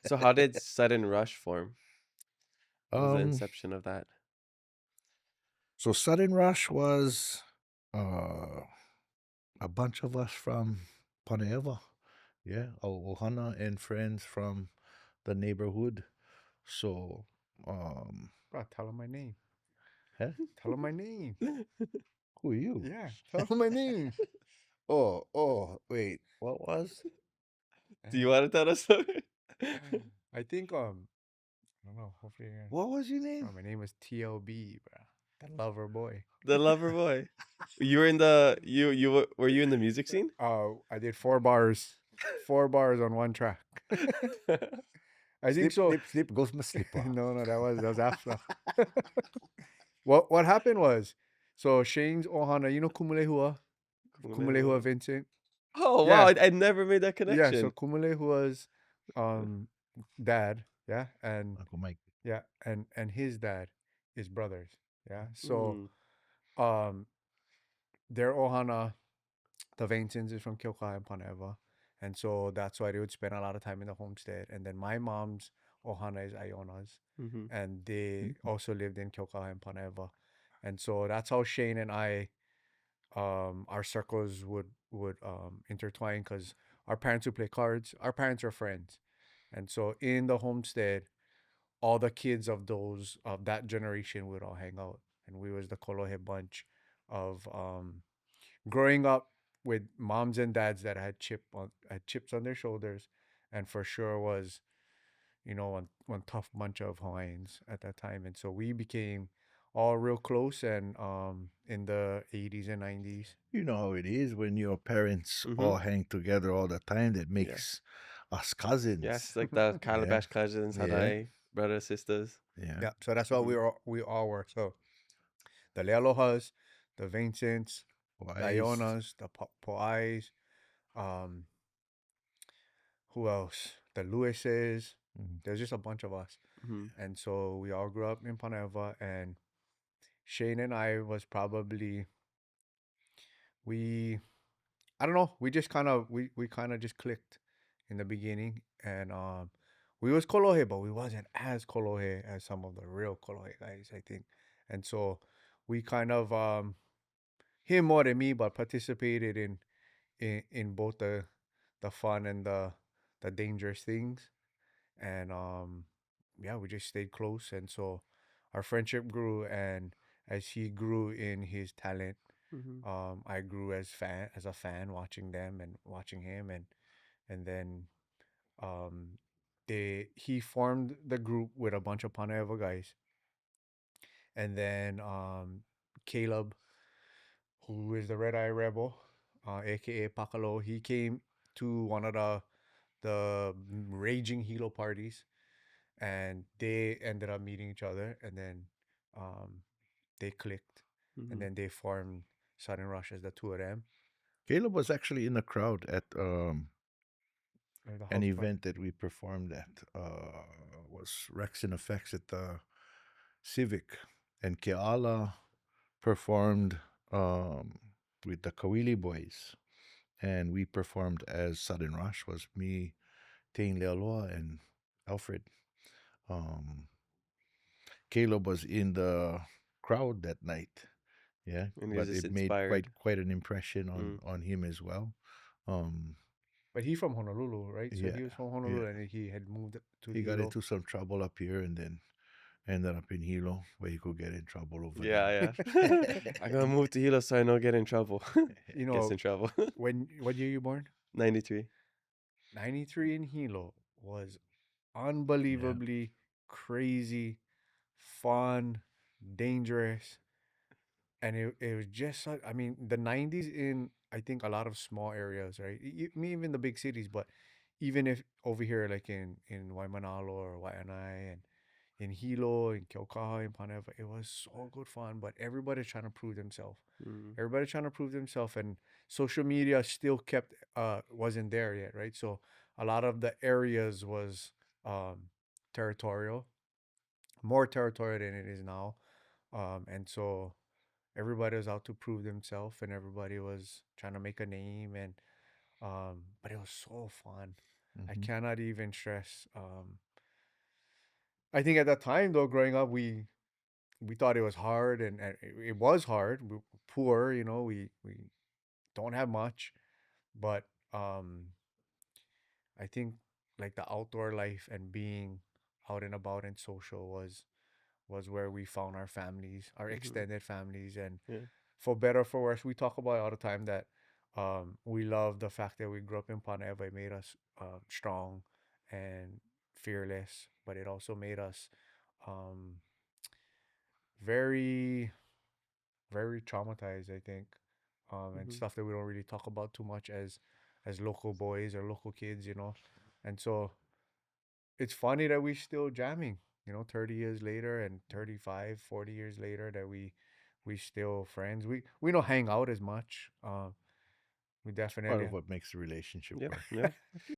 So how did Sudden Rush form? What was the Um, inception of that? so Sudden Rush was uh, a bunch of us from Paneva. Yeah, Ohana and friends from the neighborhood. So, Bro, tell him my name. huh? Tell him my name. Who are you? Yeah, tell him my name. Wait, what was? Do you want to tell us? I think I don't know. Hopefully, What was your name? my name is TLB, bro. The lover boy. The lover boy. You were in were you in the music scene? I did 4 bars, 4 bars on one track. I think Slip, so. slip, slip goes my slipper. No, that was after. What happened was, so Shane's Ohana, you know Kumulehua Vincent. Oh wow, Yeah, I never made that yeah. So connection. Kumulehua's dad, yeah, and Uncle Mike. yeah, and his dad is brothers. Yeah, so Mm, um, their Ohana, the Vincents is from Kilka and Paneva, and so that's why they would spend a lot of time in the homestead. And then my mom's Ohana is Iona's, mm-hmm. and they Mhm. also lived in Kilka and Paneva, and so that's how Shane and I, our circles would intertwine because our parents would play cards. Our parents are friends, and so in the homestead, all the kids of that generation would all hang out, and we was the Kolohe bunch of growing up with moms and dads that had chips on their shoulders, and for sure was one tough bunch of Hawaiians at that time, and so we became all real close and in the 80s and 90s. You know how it is when your parents Mm-hmm. all hang together all the time. That Yeah. makes us Yeah, cousins. it's like the Yeah, Calabash cousins, yeah, Hanai, brothers, sisters. yeah. Yeah, so that's what Mm-hmm. we all were. So the Lealohas, the Vincents, the Wise. Ionas, the Po'ais, um, who else? The Lewises. Mhm. There's just a bunch of us. Mm-hmm. And so we all grew up in Paneva, and Shane and I was probably we I don't know, we kind of just clicked in the beginning, and we was Kolohe, but we wasn't as Kolohe as some of the real Kolohe guys, I think. And so we kind of him more than me, but participated in both the fun and the dangerous things. And yeah, we just stayed close, and so our friendship grew. And as he grew in his talent, Mm-hmm. I grew as a fan, watching them and watching him. And then um he formed the group with a bunch of Paneva guys. And then Caleb, who is the Red Eye Rebel, aka Pakalo, he came to one of the raging Hilo parties, and they ended up meeting each other, and then um, they clicked, and Mm-hmm. then they formed Sudden Rush as the two of them. Caleb was actually in the crowd at The an house party. event that we performed at. Was Rex in Effects at the Civic, and Keala performed with the Kawili Boys, and we performed as Sudden Rush. Was me, Tein Lealoa, and Alfred. Um, Caleb was in the crowd that night. Yeah, And he was but just it made inspired. quite an impression Mm. on him as well. Um, But he's from Honolulu, right? So yeah, he was from yeah. Honolulu, and he had moved to He got Hilo. into some trouble up here, and then ended up in Hilo, where he could get in trouble over Yeah, there. yeah. I'm gonna move to Hilo so I don't get in trouble. You Gets know, in trouble. what year you born? 93. 93 in Hilo was Yeah. unbelievably crazy, fun, dangerous, and it was just I mean, the 90s in, I think, a lot of small areas, right? Even the big cities, but even if over here, like in Waimanalo or Waianae, and in Hilo, in Keaukaha, in Paneva, it was so good fun. But everybody's trying to prove themselves. Mm. Everybody trying to prove themselves, and social media still kept wasn't there yet, right? So a lot of the areas was territorial, more territorial than it is now, and so everybody was out to prove themselves, and everybody was trying to make a name. And but it was so fun. I Mhm. cannot even stress. I think at that time though, growing up, we thought it was hard, and it was hard. We were poor, you know. We don't have much, but I think like the outdoor life and being out and about and social was where we found our families, our Mhm. extended families, and Yeah. for better or for worse, we talk about it all the time that we love the fact that we grew up in Paneva. It made us strong and fearless, but it also made us um, very, very traumatized, I think, and Mhm. stuff that we don't really talk about too much as local boys or local kids, you know. And so it's funny that we still jamming, you know, 30 years later and 35, 40 years later that we still friends. We don't hang out as much. We Part definitely of what makes the relationship Yep. work. Yeah.